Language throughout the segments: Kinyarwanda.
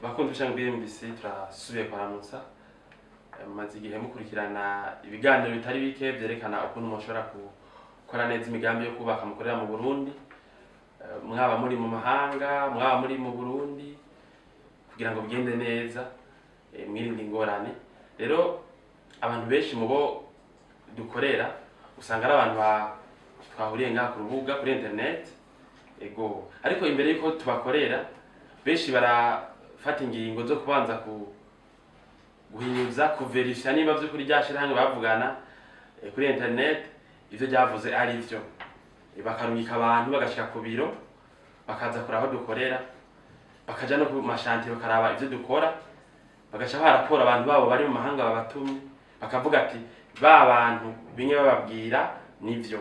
bakunze cyangwa BMBC turasubiye kwaramutsa maze igihe mukurikirana ibiganiro bitari bike byerekana ukuntu mushobora gukora neza imigambi yo kubaka mukorera mu Burundi, mwaba muri mu mahanga mwaba muri mu Burundi, kugira ngo bigende neza mwirinde ingorane. Rero abantu benshi mu bo dukorera usanga ari abantu twahuriye ngaha ku rubuga kuri internet ego, ariko imbere yuko tubakorera benshi barafata ingingo zo kubanza guhinyuza kuverifya niba by'ukuri ryashira hamwe bavugana kuri internet ivyo byavuze ari ivyo, bakarungika abantu bagashika ku biro bakaza kuri aho dukorera, bakaja no ku mashanti bakaraba ivyo dukora, bagasha barapora abantu babo bari mu mahanga babatumye bakavuga ati ba bantu binye bababwira nivyo.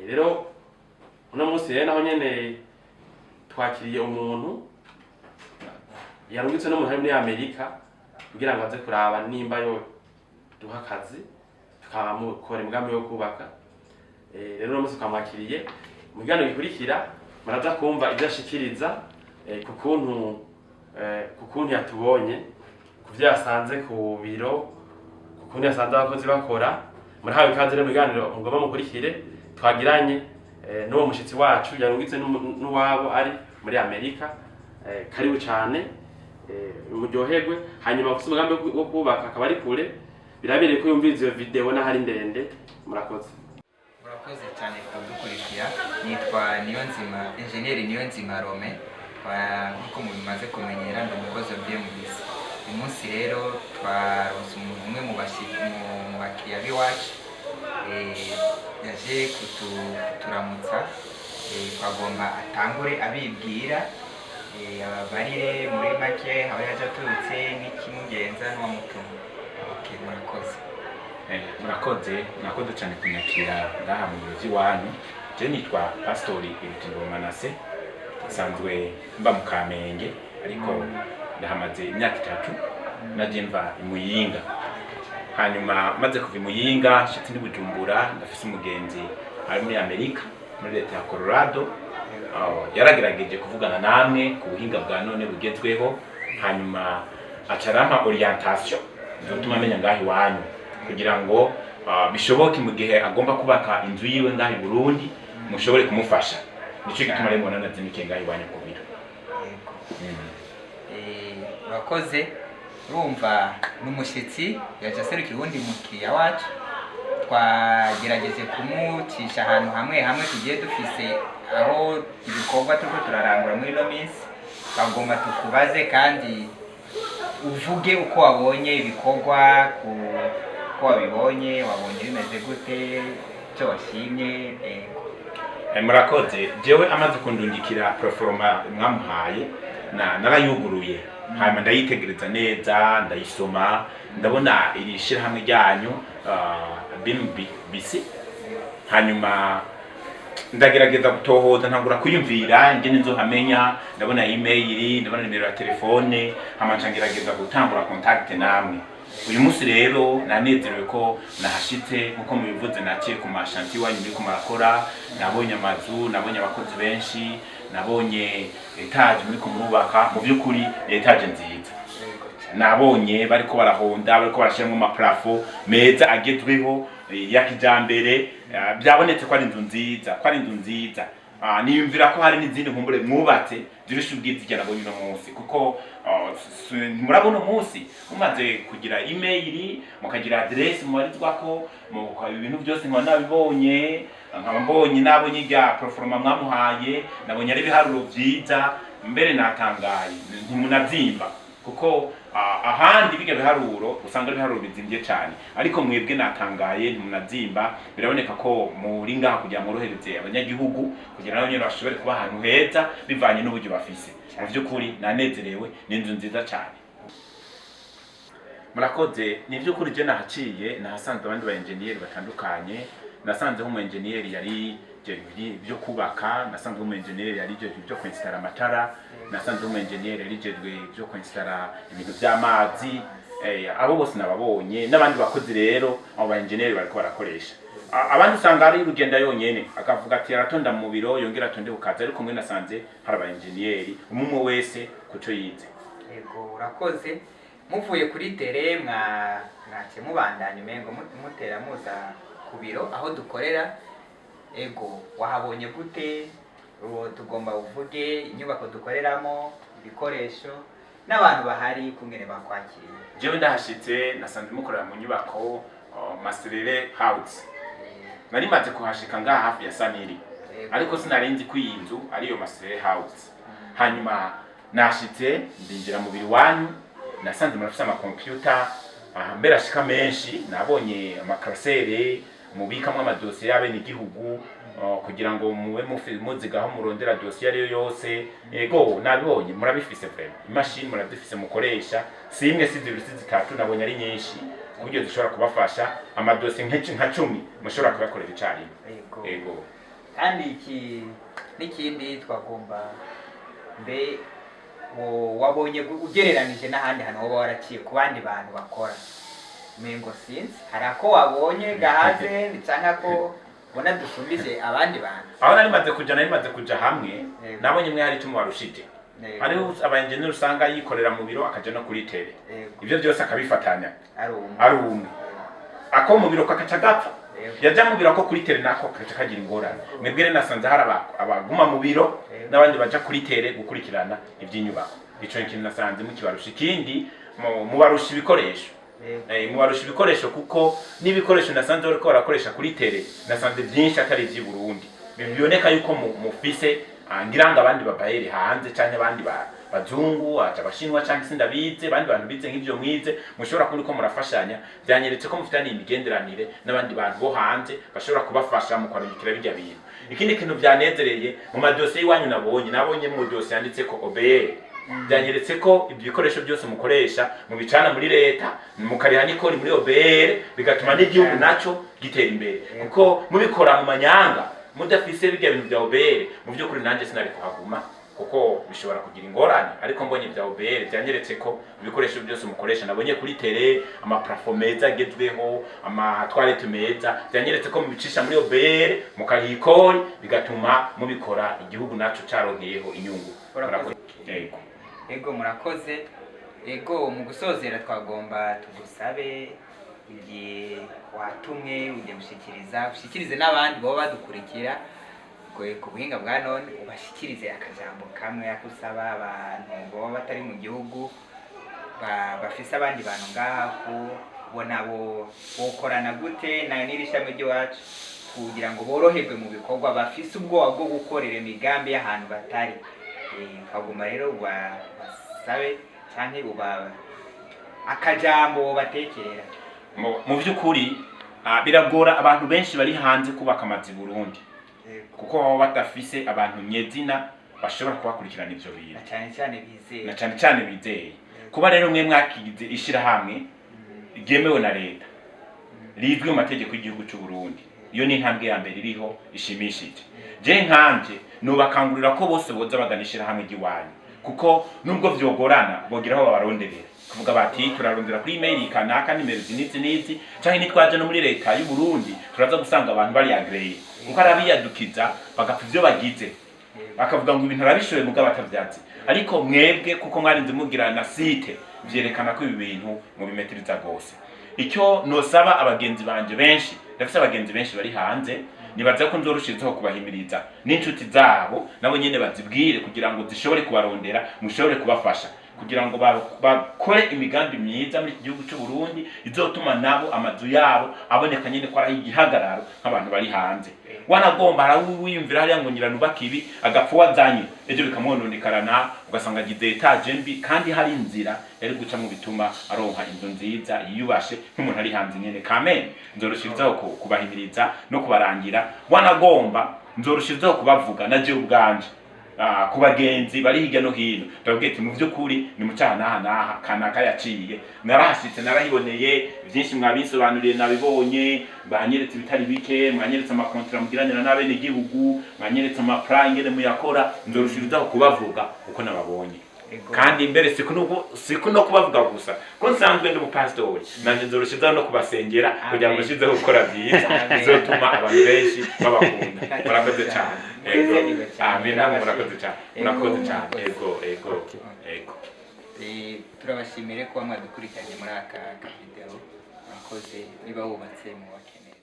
Rero uno munsi rero naho nyene twakiriye umuntu yarungitse no muri muri Amerika kugira ngo aze kuraba nimba yo duha akazi tukamukora imigambi yo kubaka. Rero uno munsi twamwakiriye mu kiganiro gikurikira muraza kumva ibyo ashikiriza kukuntu yatubonye kuvyo yasanze ku biro, kukuntu yasanze abakozi bakora. Murahawe ikaze rero mu kiganiro mugomba mukurikire twagiranye n'uwo mushitsi wacu yarungitse n'uwabo ari muri Amerika. Karibu cyane muryoherwe, hanyuma gusa umugambi wo kubaka akaba ari kure birabire ko yumviriza iyo video n'ahari ndende. Murakoze cyane kudukurikira. Nitwa Niyonzima Rome, nkuko mubimaze kumenyera ndi umukozi wa BMBC. Uyu munsi rero twaronse umuntu umwe mu bakiriya b'iwacu yaje kuturamutsa, twagomba atangure abibwira ababarire muri make aho yaje aturutse n'ikimugenza n'uwamutumye. Murakoze cyane kunyakira ngaha mu biro wanyu. Je nitwa Pastori Manase, sanzwe mba mu Kamenge ariko ndahamaze imyaka 3 naje mva imuyinga. Hanyuma maze kuva imuyinga shitse ndi Bujumbura, ndafise umugenzi ari muri Amerika muri leta ya Colorado. Yaragerageje kuvugana namwe ku buhinga bwa none bugezweho, hanyuma acarampa orientation zotuma amenya ngahi wanyu kugira ngo bishoboke mu gihe agomba kubaka inzu yiwe ngahi Burundi mushobore kumufasha. Nico gituma rero mbona nazimike ngahi wanyu ku biro. Urakoze. Urumva n'umushitsi yaje aserukiye uwundi mukiriya wacu, twagerageje kumucisha ahantu hamwe tugiye dufise aho ibikorwa turiko turarangura muri no minsi. Bagomba tukubaze kandi uvuge uko wabonye ibikorwa, uko wabibonye, wabonye bimeze gute, cyo washimye. Murakoze. Jewe amaze kundungikira performa mwamuhaye narayuguruye, hanyuma ndayitegereza neza, ndayisoma, ndabona iri shirahamwe ryanyu BMBC. Hanyuma ndagerageza gutohoza, ntangura kuyumvira ingene nzohamenya, ndabona email, ndabona nimero ya telefone, hama ngerageza gutangura contact namwe. Uyu munsi rero nanezerewe ko nahashitse nkuko mubivuze, naciye ku mashanti wanyu muri kumarakora, nabonye amazu, nabonye abakozi benshi, nabonye etage muri kumwubaka. Mu byukuri etage nziza nabonye bariko barahonda, bariko barashiramo amaplafo meza agezweho ya kijambere. Byabonetse ko ari inzu nziza, niyumvira ko hari n'izindi nkumbure mwubatse zirusha ubwiza ijana ngo uno munsi, kuko murabona umunsi mumaze kugira email, mukagira adresse mubarizwako, ibintu byose nkaba nabibonye, nabonye rya performa mwamuhaye, nabonye ari biharuro byiza, mbere natangaye ntimunazimba kuko ahandi biga biharuro usanga biharuro bizimvye cyane, ariko mwebwe natangaye ntimunazimba. Biraboneka ko muri ngaha kugira morohereze abanyagihugu kugira nabo nyene bashobore kuba ahantu heza bivanye n'uburyo bafise. Mu byukuri nanezerewe, n'inzu nziza cyane. Murakoze. Ni byukuri je nahaciye nahasanze abandi ba engineer batandukanye. Nasanze umu engineer yari byo kubaka, nasanze umu engineer yari byo kwinstara amatara, nasanze umu engineer yari byo kwinstara ibintu by'amazi. Abo bose nababonye, n'abandi bakozi rero abo ba engineer bariko barakoresha. Abandi usanga ari urugenda yonyene akavuga ati aratonda mu biro yongera atonde ukaza, ariko mwe nasanze hari aba engineer umwe wese kuco yize. Ego urakoze muvuye kuri tere mwace mubandanya umengo mutera muza ku biro aho dukorera. Ego wahabonye gute? Uwo tugomba uvuge inyubako dukoreramo, ibikoresho n'abantu bahari kungene bakwakiriye. Jewe ndahashitse nasanze mukorera mu nyubako Masterere House. Nari maze kuhashika ngaha hafi ya Saniri. Ariko sinarinzi ko iyi nzu ariyo Masterere House. Hanyuma nashitse ndinjira mu biri wanyu nasanze murafise ama computer mbere ashika menshi, nabonye amakarasere mubikamwe amadosiye y'abene igihugu kugira ngo muwe muzigaho murondera dosiye ariyo yose. Ego nabibonye murabifise vraiment, imashini murazifise mukoresha, si imwe si zibiri si zitatu, nabonye ari nyinshi kuburyo zishobora kubafasha amadosiye nka 10 mushobora kuyakorera icyarimwe. Ego kandi iki n'ikindi twagomba mbe wabonye ugereranije n'ahandi hantu woba waraciye ku bandi bantu bakora mengo sinzi hari ako wabonye gahaze cyangwa ko bona dusumbije abandi bantu aho nari maze kuja hamwe. Nabonye mwe hari cyo warushije, hari abaengineer usanga yikorera mu biro akaja no kuri tele, ibyo byose akabifatanya ari umwe ako mu biro kakaca gapfa, yaja mu biro ko kuri tele nako kaca kagira ingorane. Mwebwere nasanze hari abaguma mu biro n'abandi baja kuri tele gukurikirana iby'inyubako. Ico ikintu nasanze mu kibarusha, ikindi mu barusha ibikoresho mubarusha ibikoresho kuko n'ibikoresho nasanze bariko barakoresha kuri tele nasanze byinshi atari iby'i Burundi. Biboneka yuko mufise ngiranga abandi babayere hanze canke abandi bazungu aca abashinwa canke sindabize abandi bantu bize nk'ivyo mwize mushobora kuba ko murafashanya. Byanyeretse ko mufitanye imigenderanire n'abandi bantu bo hanze bashobora kubafasha mu kwarungikira bijya bintu. Ikindi kintu byanezereye mu madosiye iwanyu nabonye mu dosiye yanditse ko OBR. Byanyeretse ko ibikoresho byose mukoresha mu bicana muri leta mukariha nikori muri OBR, bigatuma n'igihugu naco gitera imbere kuko mubikora mu manyanga mudafise bijya bintu bya OBR. Mu by'ukuri nanje sinari kuhaguma kuko bishobora kugira ingorane, ariko mbonye bya OBR byanyeretse ko ibikoresho byose mukoresha. Nabonye kuri tele ama plafond meza agezweho, ama toilette meza, byanyeretse ko mubicisha muri OBR mukahikori, bigatuma mubikora igihugu naco caronkeyeho inyungu. Ego murakoze. Ego mu gusozera twagomba tugusabe igihe watumwe ujye ushikirize n'abandi baba badukurikira ku buhinga bwa none, ubashikirize akajambo kamwe akusaba abantu baba batari mu gihugu bafise abandi bantu ngaha kubona bokorana gute nayo n'irishami ry'iwacu kugira ngo boroherwe mu bikorwa, bafise ubwoba bwo gukorera imigambi y'ahantu batari. Kaguma rero basabe cyane akajambo batekerera. Mu by'ukuri biragora abantu benshi bari hanze kubaka amazi Burundi kuko baba batafise abantu nyezina bashobora kubakurikirana ivyo bintu na cyane bizeye. Kuba rero mwe mwakigize ishira hamwe ryemewe na leta rizwi mu mategeko y'igihugu cy'u Burundi, iyo ni intambwe ya mbere iriho ishimishije. Je nkanje nubakangurira ko bose boza baganishira hamwe giwanyu kuko nubwo vyogorana bogiraho babaronderera kuvuga bati turarondera kuri email kanaka nimero zinizi canke nitwaje no muri leta y'u Burundi turaza gusanga abantu bari agree kuko arabiyadukiza bagapfa ivyo bagize bakavuga ngo ibintu arabishoye muga batavyazi. Ariko mwebwe kuko mwarinze mugira na site vyerekana ko ibi bintu mu bimetiriza gose. Icyo nosaba abagenzi banje benshi, ndafise abagenzi benshi bari hanze, nibaza ko nzorushirizaho kubahimiriza n'inshuti zabo nabo nyene bazibwire kugira ngo zishobore kubarondera mushobore kubafasha kugira ngo bakore imigambi myiza muri gihugu cy'u Burundi izotuma nabo amazu yabo aboneka nyene ko ari igihagararo nk'abantu bari hanze. Wanagomba harawiyumvira hariya ngo nyiranubaka ibi agapfa wazanye ejo bikamwononekana ugasanga agize etage mbi kandi hari inzira yari guca mu bituma aronka inzu nziza yiyubashe nk'umuntu ari hanze nyene. Kamen nzorushirizaho kubahimiriza no kubarangira. Wanagomba nzorushirizaho kubavuga naje ubwanje ku bagenzi bari hirya no hino ndabwiye ati mu by'ukuri ni mucana naha kanaka yaciye narahashitse narahiboneye byinshi mwabisobanuriye nabibonye banyeretse bitari bike mwanyeretse amakontra mugiranira n'abene gihugu mwanyeretse amaplan ngene muyakora nzorushirizaho kubavuga uko nababonye kandi imbere siku no kubavuga gusa ko nsanzwe ndi umupastori nanje nzorushirizaho no kubasengera kugira ngo bashizeho gukora byiza bizotuma abantu benshi babakunda. Murakoze cyane. Amen. Murakoze cyane. Ego. turabashimire kuba mwadukurikiranye muri aka video. Mwakoze, niba wubatse mwubake neza.